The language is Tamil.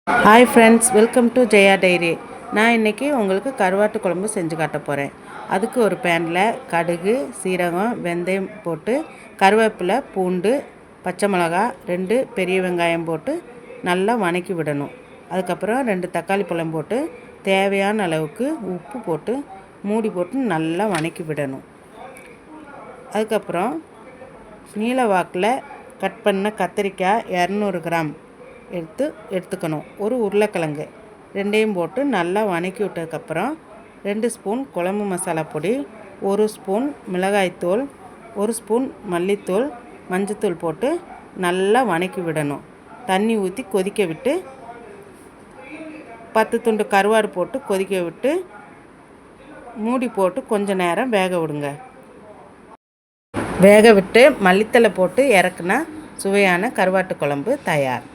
Hi friends, welcome to Jaya diary. நான் இன்றைக்கி உங்களுக்கு கருவாட்டு குழம்பு செஞ்சு காட்ட போகிறேன். அதுக்கு ஒரு பேனில் கடுகு, சீரகம், வெந்தயம் போட்டு கருவேப்பிலை, பூண்டு, பச்சை மிளகா, 2 பெரிய வெங்காயம் போட்டு நல்லா வதக்கி விடணும். அதுக்கப்புறம் 2 தக்காளி பழம் போட்டு தேவையான அளவுக்கு உப்பு போட்டு மூடி போட்டு நல்லா வதக்கி விடணும். அதுக்கப்புறம் நீல வாக்கில் கட் பண்ண கத்திரிக்காய் 200 கிராம் எடுத்துக்கணும். ஒரு உருளைக்கிழங்கு 2யும் போட்டு நல்லா வதக்கி விட்டதுக்கப்புறம் 2 ஸ்பூன் குழம்பு மசாலா பொடி, 1 ஸ்பூன் மிளகாய்த்தூள், 1 ஸ்பூன் மல்லித்தூள், மஞ்சத்தூள் போட்டு நல்லா வதக்கி விடணும். தண்ணி ஊற்றி கொதிக்க விட்டு 10 துண்டு கருவாடு போட்டு கொதிக்க விட்டு மூடி போட்டு கொஞ்சம் நேரம் வேக விடுங்க. வேக விட்டு மல்லித்தலை போட்டு இறக்குனா சுவையான கருவாட்டு குழம்பு தயார்.